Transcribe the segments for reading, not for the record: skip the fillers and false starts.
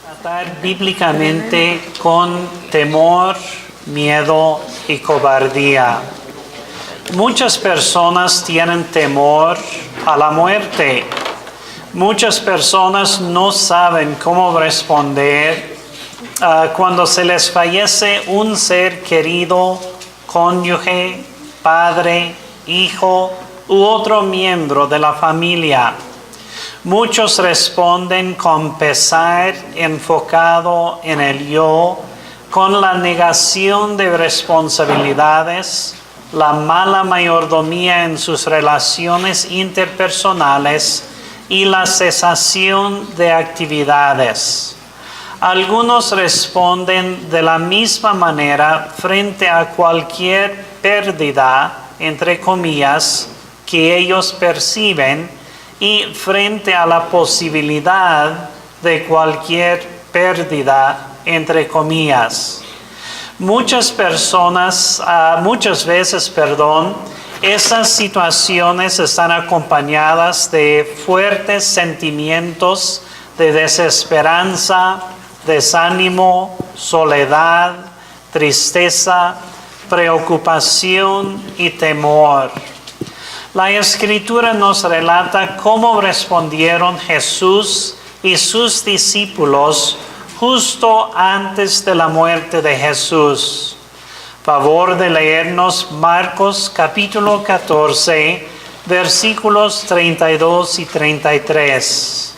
Tratar bíblicamente con temor, miedo y cobardía. Muchas personas tienen temor a la muerte. Muchas personas no saben cómo responder cuando se les fallece un ser querido, cónyuge, padre, hijo u otro miembro de la familia. Muchos responden con pesar enfocado en el yo, con la negación de responsabilidades, la mala mayordomía en sus relaciones interpersonales y la cesación de actividades. Algunos responden de la misma manera frente a cualquier pérdida, entre comillas, que ellos perciben, y frente a la posibilidad de cualquier pérdida, entre comillas. Muchas veces, esas situaciones están acompañadas de fuertes sentimientos de desesperanza, desánimo, soledad, tristeza, preocupación y temor. La Escritura nos relata cómo respondieron Jesús y sus discípulos justo antes de la muerte de Jesús. Favor de leernos Marcos capítulo 14, versículos 32 y 33.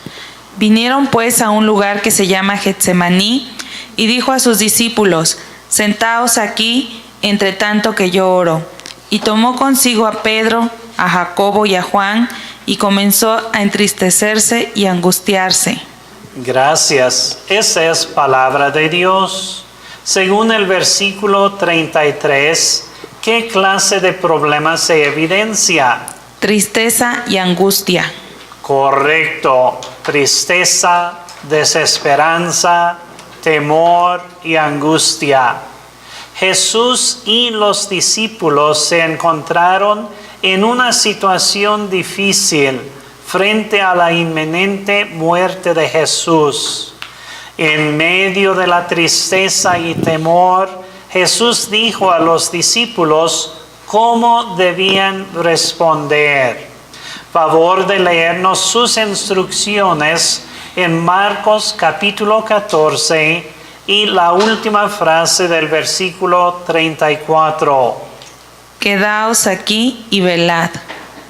Vinieron pues a un lugar que se llama Getsemaní y dijo a sus discípulos: Sentaos aquí, entre tanto que yo oro. Y tomó consigo a Pedro, a Jacobo y a Juan, y comenzó a entristecerse y angustiarse. Gracias. Esa es palabra de Dios. Según el versículo 33, ¿qué clase de problema se evidencia? Tristeza y angustia. Correcto. Tristeza, desesperanza, temor y angustia. Jesús y los discípulos se encontraron en una situación difícil frente a la inminente muerte de Jesús. En medio de la tristeza y temor, Jesús dijo a los discípulos cómo debían responder. Favor de leernos sus instrucciones en Marcos capítulo 14 y la última frase del versículo 34. Quedaos aquí y velad.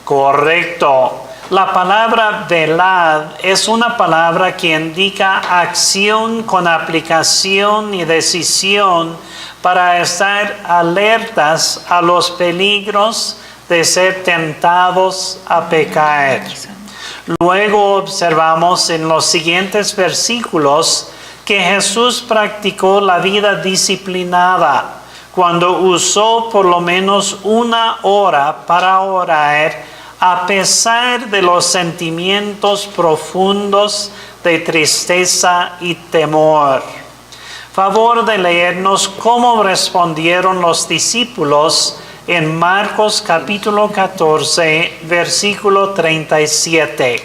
Correcto. La palabra velad es una palabra que indica acción con aplicación y decisión para estar alertas a los peligros de ser tentados a pecar. Luego observamos en los siguientes versículos que Jesús practicó la vida disciplinada cuando usó por lo menos 1 hora para orar, a pesar de los sentimientos profundos de tristeza y temor. Favor de leernos cómo respondieron los discípulos en Marcos capítulo 14, versículo 37.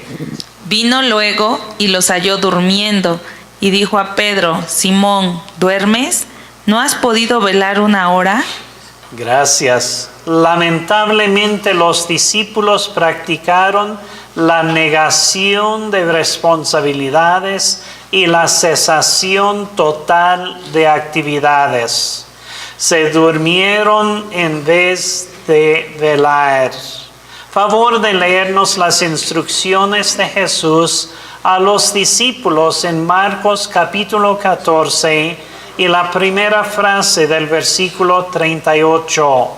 Vino luego y los halló durmiendo, y dijo a Pedro: Simón, ¿duermes? ¿No has podido velar 1 hora? Gracias. Lamentablemente los discípulos practicaron la negación de responsabilidades y la cesación total de actividades. Se durmieron en vez de velar. Favor de leernos las instrucciones de Jesús a los discípulos en Marcos capítulo 14 y la primera frase del versículo 38.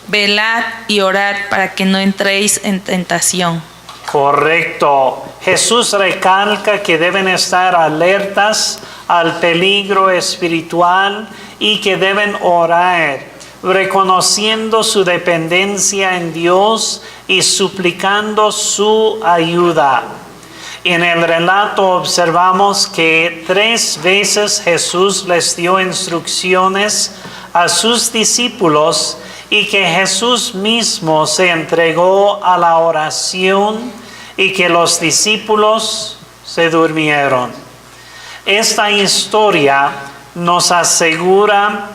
Velad y orad para que no entréis en tentación. Correcto. Jesús recalca que deben estar alertas al peligro espiritual y que deben orar, reconociendo su dependencia en Dios y suplicando su ayuda. En el relato observamos que 3 veces Jesús les dio instrucciones a sus discípulos y que Jesús mismo se entregó a la oración y que los discípulos se durmieron. Esta historia nos asegura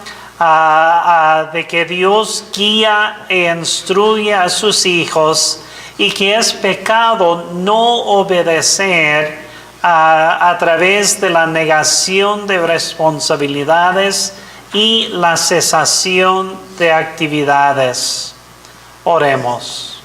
de que Dios guía e instruye a sus hijos y que es pecado no obedecer a través de la negación de responsabilidades y la cesación de actividades. Oremos.